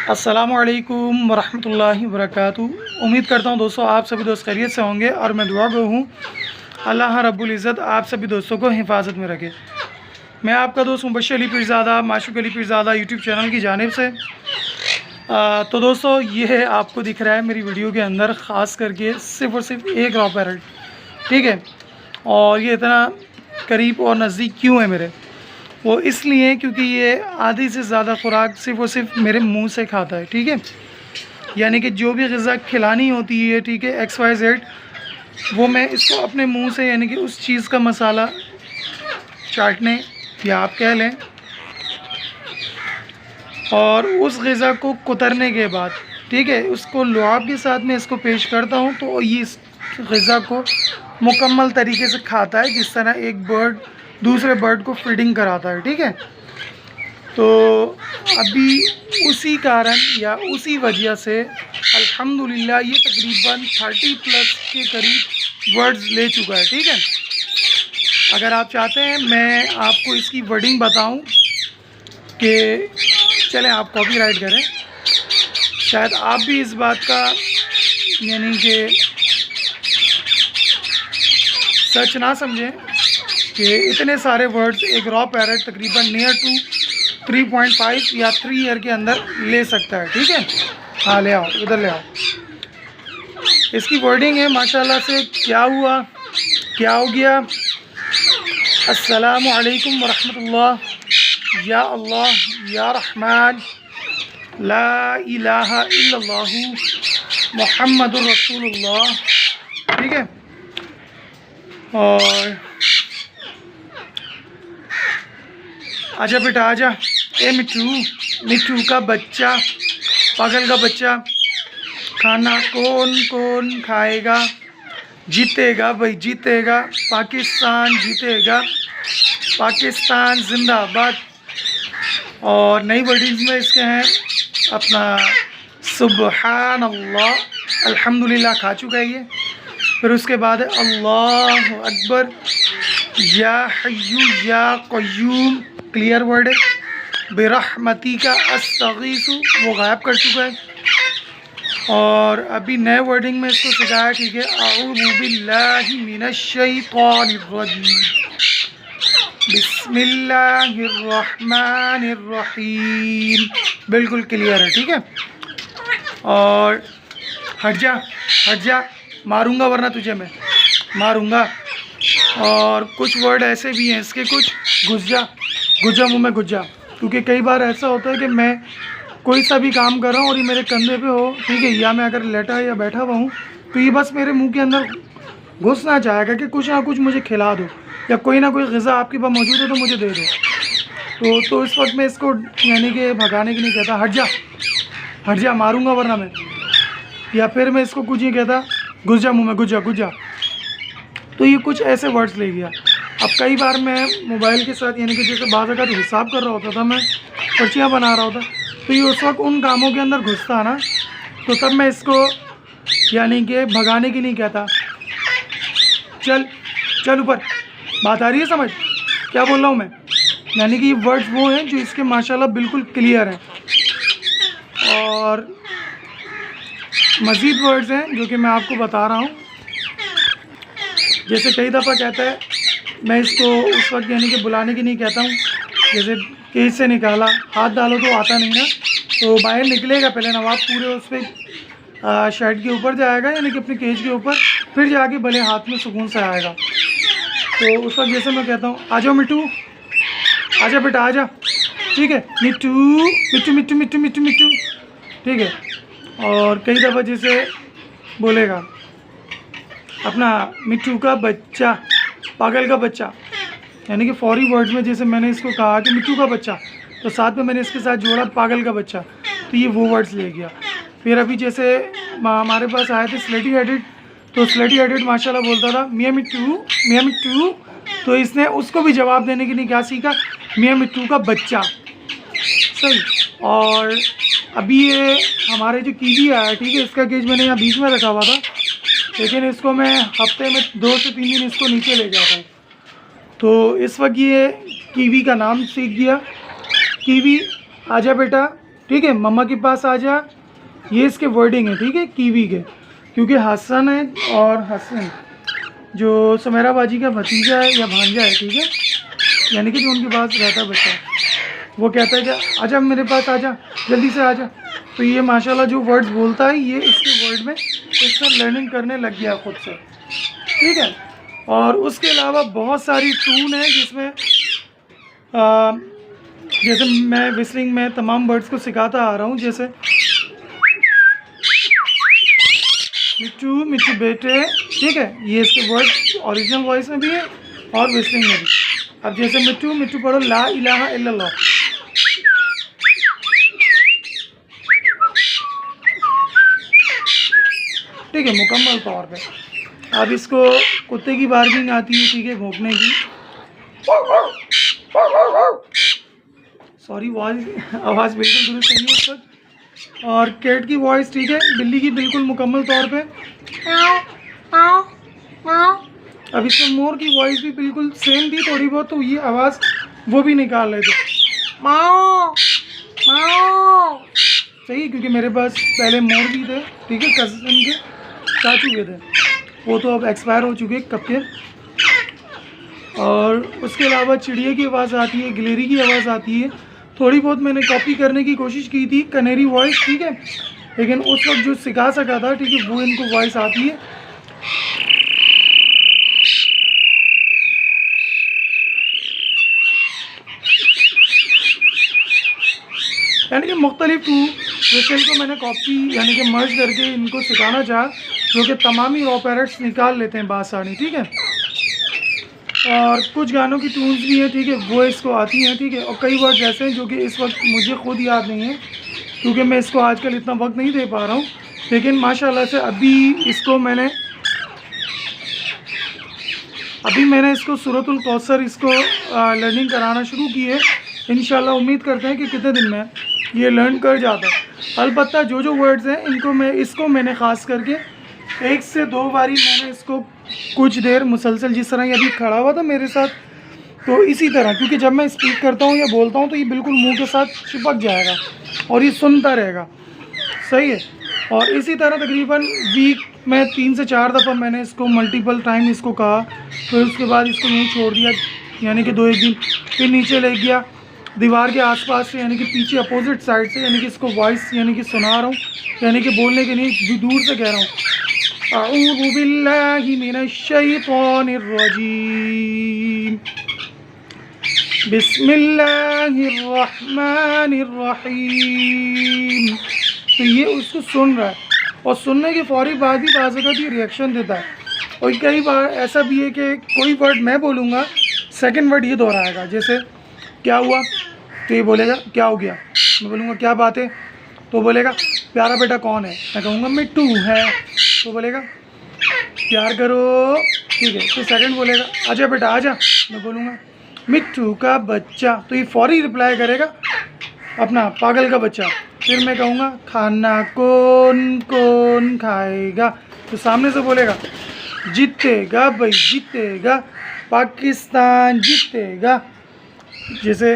अस्सलामुअलैकुम वरहमतुल्लाहि वबरकातुहू। उम्मीद करता हूँ दोस्तों आप सभी दोस्त खैरियत से होंगे और मैं दुआ गो हूँ अल्लाह रब्बुल इज़्ज़त आप सभी दोस्तों को हिफाजत में रखे। मैं आपका दोस्त मुबश्शिर अली पीरज़ादा माशूक अली पीरज़ादा यूट्यूब चैनल की जानिब से। तो दोस्तों ये आपको दिख रहा है मेरी वीडियो के अंदर ख़ास करके सिर्फ़ और सिर्फ एक रॉ पैरट, ठीक है। और ये इतना करीब और नज़दीक क्यों है मेरे, वो इसलिए क्योंकि ये आधी से ज़्यादा खुराक सिर्फ़ और सिर्फ मेरे मुंह से खाता है, ठीक है। यानी कि जो भी ग़िज़ा खिलानी होती है, ठीक है, XYZ, वो मैं इसको अपने मुंह से यानी कि उस चीज़ का मसाला चाटने या आप कह लें, और उस ग़िज़ा को कुतरने के बाद, ठीक है, उसको लुआब के साथ में इसको पेश करता हूँ तो ये इस ग़िज़ा को मुकम्मल तरीके से खाता है, जिस तरह एक बर्ड दूसरे बर्ड को फीडिंग कराता है, ठीक है। तो अभी उसी कारण या उसी वजह से अल्हम्दुलिल्लाह ये तकरीबन 30+ के करीब वर्ड्स ले चुका है, ठीक है। अगर आप चाहते हैं मैं आपको इसकी वर्डिंग बताऊं कि चलें आप कॉपीराइट करें, शायद आप भी इस बात का यानी कि सच ना समझें कि इतने सारे वर्ड्स एक रॉ पैरट तकरीबन नियर टू 3.5 या 3 ईयर के अंदर ले सकता है, ठीक है। हाँ ले आओ, इधर ले आओ। इसकी वर्डिंग है माशाल्लाह से क्या हुआ क्या हो गया। अस्सलामु अलैकुम वरहमतुल्लाह या अल्लाह या रहमान ला इलाहा इल्लल्लाहु मुहम्मदुर रसूलुल्लाह, ठीक है। और आजा बेटा आजा, ए मिट्टू, मिट्टू का बच्चा, पागल का बच्चा, खाना कौन कौन खाएगा, जीतेगा भाई जीतेगा, पाकिस्तान जीतेगा, पाकिस्तान जिंदाबाद। और नई वर्डिंग्स में इसके हैं अपना सुबहान अल्लाह, अल्हम्दुलिल्लाह खा चुका है ये। फिर उसके बाद है अल्लाह अकबर, या हय्यू या क़य्यूम, क्लियर वर्ड है। बिरहमती का अस्तगीसु, वो गायब कर चुका है। और अभी नए वर्डिंग में इसको सिखाया, ठीक है, अऊज़ु बिल्लाहि मिनश शैतानिर रजीम, बिस्मिल्लाहिर रहमानिर रहीम, बिल्कुल क्लियर है, ठीक है। और हट जा मारूंगा वरना तुझे मैं मारूंगा। और कुछ वर्ड ऐसे भी हैं इसके, कुछ घुस जा मुँह में घुस जा, क्योंकि कई बार ऐसा होता है कि मैं कोई सा भी काम कर रहा हूँ और ये मेरे कंधे पे हो, ठीक है, या मैं अगर लेटा या बैठा हुआ हूँ तो ये बस मेरे मुंह के अंदर घुसना चाहेगा कि कुछ ना कुछ मुझे खिला दो, या कोई ना कोई ग़िज़ा आपके पास मौजूद है तो मुझे दे दो। तो इस वक्त मैं इसको यानी कि भगाने की नहीं कहता, हट जा मारूंगा वरना मैं, या फिर मैं इसको कुछ नहीं कहता घुस जा मुँह में, घुस जा। तो ये कुछ ऐसे वर्ड्स ले गया। अब कई बार मैं मोबाइल के साथ यानी कि जैसे बाज़ अगर हिसाब कर रहा होता था, मैं पर्चियाँ बना रहा होता, तो ये उस वक्त उन कामों के अंदर घुसता ना, तो तब मैं इसको यानी कि भगाने की नहीं कहता। चल ऊपर, बात आ रही है समझ क्या बोल रहा हूँ मैं। यानी कि ये वर्ड्स वो हैं जो इसके माशाल्लाह बिल्कुल क्लियर हैं। और मज़ीद वर्ड्स हैं जो कि मैं आपको बता रहा हूँ। जैसे कई दफ़ा कहता है, मैं इसको उस वक्त यानी कि बुलाने की नहीं कहता हूँ, जैसे केज से निकाला, हाथ डालो तो आता नहीं ना, तो बाहर निकलेगा पहले नवाब पूरे उस पर शर्ट के ऊपर जाएगा यानी कि अपने केज के ऊपर, फिर जाके भले हाथ में सुकून से आएगा। तो उस वक्त जैसे मैं कहता हूँ आ जाओ मिट्टू, आजा बेटा आजा, ठीक है, मिट्टू, ठीक है। और कई दफ़ा जैसे बोलेगा अपना मिट्टू का बच्चा, पागल का बच्चा, यानी कि फौरी वर्ड्स में जैसे मैंने इसको कहा कि मिट्टू का बच्चा, तो साथ में मैंने इसके साथ जोड़ा पागल का बच्चा, तो ये वो वर्ड्स ले गया। फिर अभी जैसे हमारे पास आए थे स्लेटी हेडेड, तो स्लेटी हेडेड माशाल्लाह बोलता था मियाँ मिट्टू, तो इसने उसको भी जवाब देने के लिए क्या सीखा, मियाँ मिट्टू का बच्चा, सही। और अभी ये हमारे जो कीवी आया, ठीक है, इसका केज मैंने यहाँ बीच में रखा हुआ था, लेकिन इसको मैं हफ्ते में 2 से 3 दिन इसको नीचे ले जाता हूँ। तो इस वक्त ये कीवी का नाम सीख गया। कीवी आजा बेटा, ठीक है, मम्मा के पास आ जा, ये इसके वर्डिंग है, ठीक है, कीवी के, क्योंकि हसन है और हसन जो सुमेरा बाजी का भतीजा है या भांजा है, ठीक है, यानी कि जो उनके पास रहता है बच्चा, वो कहता है कि आजा मेरे पास आजा, जल्दी से आजा। तो ये माशाल्लाह जो वर्ड्स बोलता है ये इसके वर्ड में इसका लर्निंग करने लग गया खुद से, ठीक है। और उसके अलावा बहुत सारी टून है जिसमें जैसे मैं विस्लिंग में तमाम वर्ड्स को सिखाता आ रहा हूँ, जैसे मिट्टू मिट्टू बेटे, ठीक है, ये इसके वर्ड ओरिजिनल वॉइस में भी है और विस्लिंग में भी। अब जैसे मिट्टू मिट्टू पढ़ो ला इलाहा इल्लल्लाह, ठीक है, मुकम्मल तौर पे। अब इसको कुत्ते की बार्गिंग आती है, ठीक है, भौंकने की, सॉरी आवाज़ बिल्कुल दुरुस्त नहीं है उस वक्त। और कैट की वॉइस, ठीक है, बिल्ली की बिल्कुल मुकम्मल तौर पे। अब इसमें मोर की वॉइस भी बिल्कुल सेम थी थोड़ी बहुत, तो ये आवाज़ वो भी निकाल रहे थे, माओ माओ, सही, क्योंकि मेरे पास पहले मोर भी थे, ठीक है, कज़न के चाचू के थे, वो तो अब एक्सपायर हो चुके कब के। और उसके अलावा चिड़िया की आवाज़ आती है, गिलेरी की आवाज़ आती है, थोड़ी बहुत मैंने कॉपी करने की कोशिश की थी कनेरी वॉइस, ठीक है, लेकिन उस वक्त जो सिखा सका था, ठीक है, वो इनको वॉइस आती है। यानी कि मुख्तलिफ टू विशेल को मैंने कॉपी यानी कि मर्ज करके इनको सिखाना चाहा, जो कि तमामी रॉ पैरट्स निकाल लेते हैं बासानी, ठीक है। और कुछ गानों की ट्यून्स भी हैं, ठीक है, वो इसको आती हैं, ठीक है। और कई वर्ड्स ऐसे हैं जो कि इस वक्त मुझे खुद याद नहीं है, क्योंकि मैं इसको आजकल इतना वक्त नहीं दे पा रहा हूँ, लेकिन माशाल्लाह से अभी मैंने इसको सूरतुल कौसर इसको लर्निंग कराना शुरू की है। इंशाल्लाह उम्मीद करते हैं कि कितने दिन में ये लर्न कर जाता है। अलबत्ता जो वर्ड्स हैं इसको मैंने ख़ास करके 1 से 2 बारी मैंने इसको कुछ देर मुसलसल, जिस तरह ये अभी खड़ा हुआ था मेरे साथ, तो इसी तरह, क्योंकि जब मैं स्पीक करता हूँ या बोलता हूँ तो ये बिल्कुल मुंह के साथ चिपक जाएगा और ये सुनता रहेगा, सही है। और इसी तरह तकरीबन वीक में 3 से 4 दफ़ा मैंने इसको मल्टीपल टाइम इसको कहा, फिर उसके बाद इसको यहीं छोड़ दिया, यानी कि 2-1 दिन, फिर नीचे ले गया दीवार के आसपास से, यानी कि पीछे अपोजिट साइड से, यानी कि इसको वॉइस यानी कि सुना रहा हूँ, यानी कि बोलने के लिए दूर से कह रहा हूँ, अऊज़ु बिल्लाहि मिनश शैतानिर रजीम, बिस्मिल्लाहिर रहमानिर रहीम। तो ये उसको सुन रहा है और सुनने के फौरी बाद ही बाज़ वक़्त ये रिएक्शन देता है। और कई बार ऐसा भी है कि कोई वर्ड मैं बोलूँगा, सेकंड वर्ड ये दोहराएगा, जैसे क्या हुआ तो ये बोलेगा क्या हो गया, मैं बोलूँगा क्या बात है तो बोलेगा प्यारा बेटा कौन है, मैं कहूँगा मिट्टू है, तो बोलेगा प्यार करो, ठीक है। तो सेकंड बोलेगा आजा बेटा आजा, मैं बोलूँगा मिट्टू का बच्चा, तो ये फौरी रिप्लाई करेगा अपना पागल का बच्चा। फिर मैं कहूँगा खाना कौन कौन खाएगा, तो सामने से बोलेगा जीतेगा भाई जीतेगा, पाकिस्तान जीतेगा। जैसे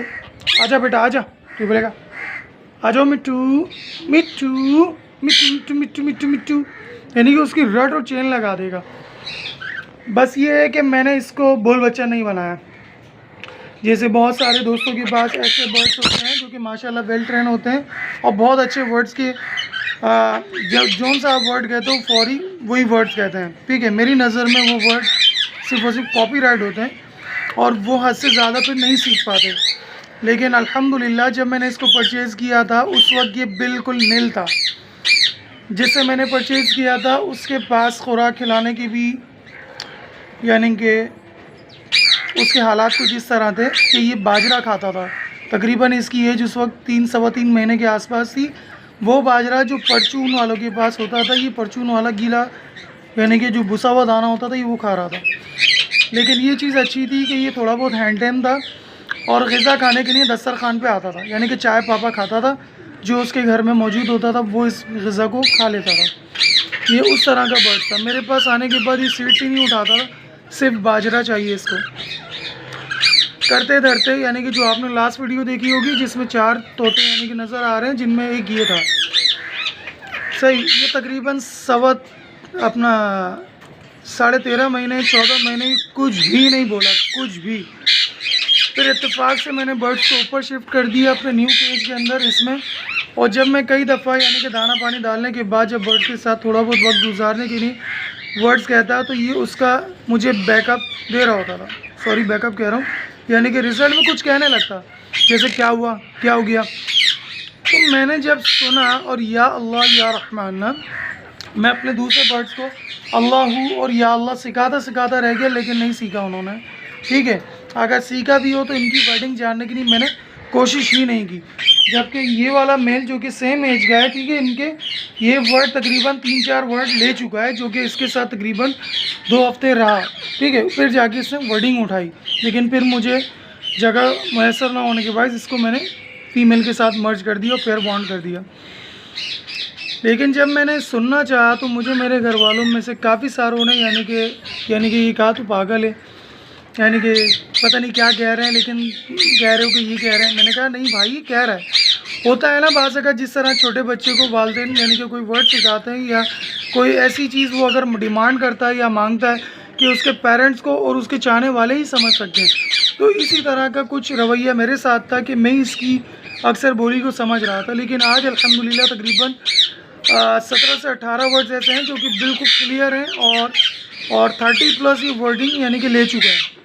आजा बेटा आजा, तो बोलेगा आ जाओ मिट्टू मिट्टू मिट्टू मिट्टू मिट्टू मिट्टू मिट्टू, यानी कि उसकी रट और चेन लगा देगा। बस ये है कि मैंने इसको बोल बच्चा नहीं बनाया। जैसे बहुत सारे दोस्तों के पास ऐसे वर्ड्स होते हैं जो कि माशाल्लाह वेल ट्रेन होते हैं और बहुत अच्छे वर्ड्स के जौन सा आप वर्ड कहते हो फौरी वही वर्ड्स कहते हैं, ठीक है। मेरी नज़र में वो वर्ड सिर्फ और सिर्फ कॉपीराइट होते हैं और वो हद से ज़्यादा फिर नहीं सीख पाते। लेकिन अल्हम्दुलिल्लाह जब मैंने इसको परचेज़ किया था उस वक्त ये बिल्कुल नील था। जिससे मैंने परचेज़ किया था उसके पास खुराक खिलाने की भी यानी कि उसके हालात कुछ इस तरह थे कि ये बाजरा खाता था। तकरीबन इसकी एज उस वक्त 3-3.25 महीने के आसपास थी। वो बाजरा जो परचून वालों के पास होता था, ये परचून वाला गीला यानी कि जो भुसा हुआ दाना होता था ये वो खा रहा था। लेकिन ये चीज़ अच्छी थी कि ये थोड़ा बहुत हैंड टेम था और ग़िज़ा खाने के लिए दस्तरखान पे आता था, यानी कि चाय पापा खाता था, जो उसके घर में मौजूद होता था वो इस ग़िज़ा को खा लेता था। ये उस तरह का बर्ड था। मेरे पास आने के बाद ये सीड्स ही नहीं उठाता था, सिर्फ बाजरा चाहिए इसको। करते धरते यानी कि जो आपने लास्ट वीडियो देखी होगी जिसमें 4 तोते यानी कि नज़र आ रहे हैं, जिनमें एक ये था। सही, ये तकरीबन अपना 13.5 महीने 14 महीने कुछ भी नहीं बोला, कुछ भी। फिर इत्तेफाक से मैंने बर्ड्स को ऊपर शिफ्ट कर दिया अपने न्यू केज के अंदर इसमें। और जब मैं कई दफ़ा यानी कि दाना पानी डालने के बाद जब बर्ड्स के साथ थोड़ा बहुत वक्त गुजारने के लिए वर्ड्स कहता है तो ये उसका मुझे बैकअप दे रहा होता था। सॉरी, बैकअप कह रहा हूँ, यानी कि रिज़ल्ट में कुछ कहने लगता, जैसे क्या हुआ, क्या हो गया। तो मैंने जब सुना और या अल्लाह या रहमान ना, मैं अपने दूसरे बर्ड्स को अल्लाह और या अल्लाह सिखाता रह गया, लेकिन नहीं सीखा उन्होंने। ठीक है, अगर सीखा भी हो तो इनकी वर्डिंग जानने के लिए मैंने कोशिश ही नहीं की। जबकि ये वाला मेल जो कि सेम एज का है, ठीक है, इनके ये वर्ड तकरीबन 3-4 वर्ड ले चुका है, जो कि इसके साथ तकरीबन 2 हफ्ते रहा। ठीक है, फिर जाके इसने वर्डिंग उठाई, लेकिन फिर मुझे जगह मैसर ना होने के बाद इसको मैंने फीमेल के साथ मर्ज कर दिया और पेयर बॉन्ड कर दिया। लेकिन जब मैंने सुनना चाहा तो मुझे मेरे घर वालों में से काफ़ी सारों ने यानी कि ये कहा तो पागल है, यानी कि पता नहीं क्या कह रहे हैं, लेकिन कह रहे हो कि ये कह रहे हैं। मैंने कहा नहीं भाई, ये कह रहा है। होता है ना बाज़ अगर जिस तरह छोटे बच्चे को वालिदैन यानी कि कोई वर्ड सिखाते हैं या कोई ऐसी चीज़ वो अगर डिमांड करता है या मांगता है कि उसके पेरेंट्स को और उसके चाहने वाले ही समझ सकते हैं, तो इसी तरह का कुछ रवैया मेरे साथ था कि मैं इसकी अक्सर बोली को समझ रहा था। लेकिन आज अल्हम्दुलिल्लाह तकरीबन 17 से 18 वर्ड्स ऐसे हैं जो कि बिल्कुल क्लियर हैं और 30+ ये वर्डिंग यानी कि ले चुका है।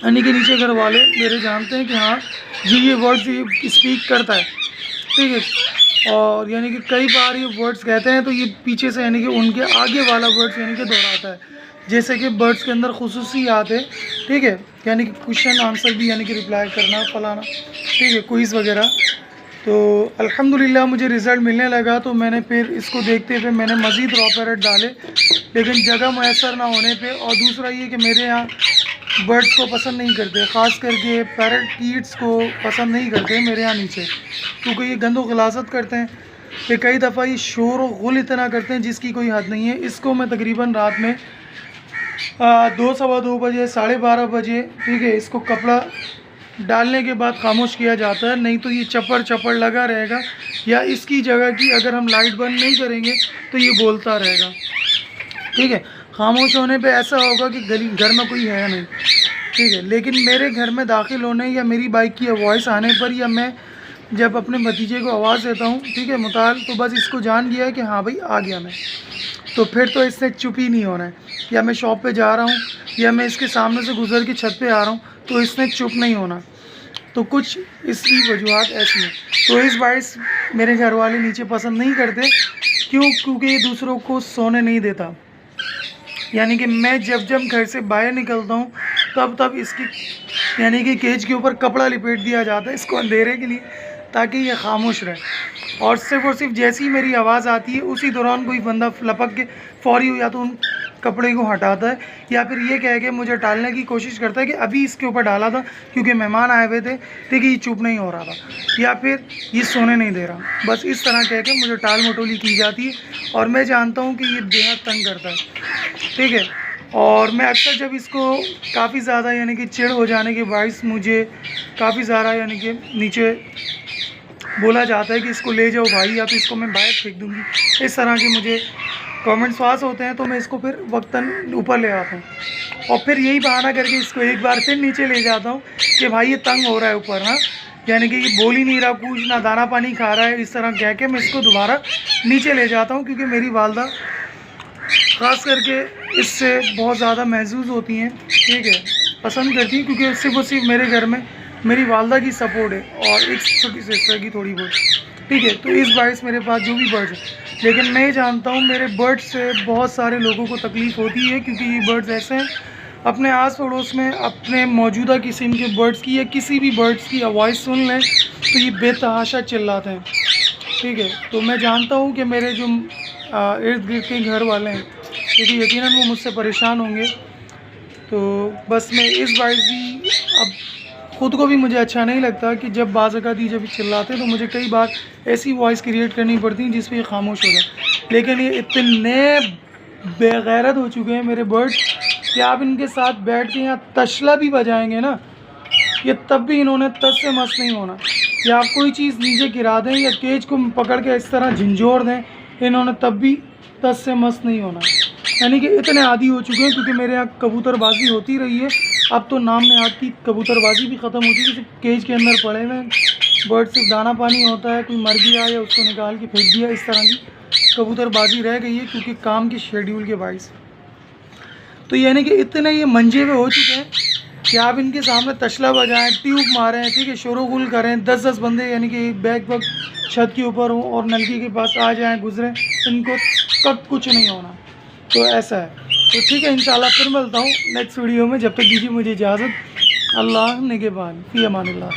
यानी कि नीचे घर वाले मेरे जानते हैं कि हाँ जी ये वर्ड्स ये स्पीक करता है। ठीक है, और यानी कि कई बार ये वर्ड्स कहते हैं तो ये पीछे से यानी कि उनके आगे वाला वर्ड्स यानी कि दोहराता है, जैसे कि बर्ड्स के अंदर खुसूसियात है। ठीक है, यानी कि क्वेश्चन आंसर भी यानी कि रिप्लाई करना फलाना, ठीक है, क्विज़ वगैरह। तो अल्हम्दुलिल्लाह मुझे रिज़ल्ट मिलने लगा, तो मैंने फिर इसको देखते हुए मैंने मज़ीद रॉ पैरेट डाले, लेकिन जगह मैसर ना होने पे। और दूसरा ये कि मेरे यहाँ बर्ड्स को पसंद नहीं करते, ख़ास करके पैरेट कीट्स को पसंद नहीं करते मेरे यहाँ नीचे, क्योंकि ये गंदो गिलासत करते हैं। फिर कई दफ़ा ये शोर और गुल इतना करते हैं जिसकी कोई हद नहीं है। इसको मैं तकरीबन रात में 2 सवा 2 बजे 12:30 बजे, ठीक है, इसको कपड़ा डालने के बाद खामोश किया जाता है, नहीं तो ये चपड़ लगा रहेगा, या इसकी जगह की अगर हम लाइट बंद नहीं करेंगे तो ये बोलता रहेगा। ठीक है, खामोश होने पे ऐसा होगा कि घर में कोई है नहीं। ठीक है, लेकिन मेरे घर में दाखिल होने या मेरी बाइक की वॉइस आने पर या मैं जब अपने भतीजे को आवाज़ देता हूँ, ठीक है, मुताल, तो बस इसको जान गया है कि हाँ भाई आ गया मैं, तो फिर तो इसने चुप ही नहीं होना है। या मैं शॉप पे जा रहा हूँ या मैं इसके सामने से गुजर के छत पे आ रहा हूँ तो इसने चुप नहीं होना। तो कुछ इसकी वजूहत ऐसी हैं। तो इस बाइस मेरे घर वाले नीचे पसंद नहीं करते, क्योंकि ये दूसरों को सोने नहीं देता। यानी कि मैं जब घर से बाहर निकलता हूँ तब इसकी यानी कि केज के ऊपर कपड़ा लिपेट दिया जाता है इसको अंधेरे के लिए, ताकि ये खामोश रहे। और सिर्फ जैसी मेरी आवाज़ आती है उसी दौरान कोई बंदा लपक के फौरी या तो उन कपड़े को हटाता है या फिर ये कह के मुझे टालने की कोशिश करता है कि अभी इसके ऊपर डाला था क्योंकि मेहमान आए हुए थे, ठीक है, ये चुप नहीं हो रहा था, या फिर ये सोने नहीं दे रहा। बस इस तरह कह के मुझे टाल मटोली की जाती है और मैं जानता हूँ कि ये बेहद तंग करता है। ठीक है, और मैं अक्सर जब इसको काफ़ी ज़्यादा यानी कि चिढ़ हो जाने के बायस मुझे काफ़ी ज़्यादा यानी कि नीचे बोला जाता है कि इसको ले जाओ भाई, या तो इसको मैं बाहर फेंक दूँगी, इस तरह के मुझे कमेंट्स पास होते हैं। तो मैं इसको फिर वक्तन ऊपर ले आता हूँ और फिर यही बहाना करके इसको एक बार फिर नीचे ले जाता हूँ कि भाई ये तंग हो रहा है ऊपर, हाँ, यानी कि ये बोल ही नहीं रहा कुछ, ना दाना पानी खा रहा है, इस तरह कह के मैं इसको दोबारा नीचे ले जाता हूँ। क्योंकि मेरी वालदा ख़ास करके इससे बहुत ज़्यादा महसूस होती हैं, ठीक है, पसंद करती हैं, क्योंकि सिर्फ मेरे घर में मेरी वालदा की सपोर्ट है और एक छोटी सिस्टर की थोड़ी बहुत। ठीक है, तो इस बाइस मेरे पास जो भी बर्ड्स हैं, लेकिन मैं जानता हूँ मेरे बर्ड्स से बहुत सारे लोगों को तकलीफ़ होती है, क्योंकि ये बर्ड्स ऐसे हैं अपने आस पड़ोस में अपने मौजूदा किस्म के बर्ड्स की या किसी भी बर्ड्स की आवाज़ सुन लें तो ये बेतहाशा चिल्लाते हैं। ठीक है, तो मैं जानता हूँ कि मेरे जो इर्द गिर्द के घर वाले हैं, क्योंकि यकीनन वो मुझसे परेशान होंगे। तो बस मैं इस बाइस भी अब ख़ुद को भी मुझे अच्छा नहीं लगता कि जब बाज़-औक़ात जब चिल्लाते हैं तो मुझे कई बार ऐसी वॉइस क्रिएट करनी पड़ती है जिस पे ये खामोश हो जाए। लेकिन ये इतने बेगैरत हो चुके हैं मेरे बर्ड्स कि आप इनके साथ बैठ के यहाँ तशला भी बजाएंगे ना ये तब भी इन्होंने तस से मस नहीं होना। कि आप कोई चीज़ नीचे गिरा दें या केज को पकड़ के इस तरह झंझोड़ दें, इन्होंने तब भी तस से मस नहीं होना। यानी कि इतने आदी हो चुके हैं, क्योंकि मेरे यहाँ कबूतरबाजी होती रही है। अब तो नाम ने आपकी कबूतरबाजी भी ख़त्म हो चुकी है, केज के अंदर पड़े हुए बर्ड सिर्फ दाना पानी होता है, कोई मर गया या उसको निकाल के फेंक दिया, इस तरह की कबूतरबाजी रह गई है, क्योंकि काम के शेड्यूल के बाइस। तो यानी कि इतने ये मंजे हुए हो चुके हैं कि आप इनके सामने तशला बजाएं, ट्यूब मारें, ठीक है, शोरगुल करें, 10-10 बंदे यानी कि बैग वक्त छत के ऊपर हों और नलकी के पास आ जाएं, गुजरें, इनको कब कुछ नहीं होना। तो ऐसा है। तो ठीक है, इंशाल्लाह फिर मिलता हूँ नेक्स्ट वीडियो में। जब तक दीजिए मुझे इजाज़त। अल्लाह निगहबान, फ़ी अमानिल्लाह।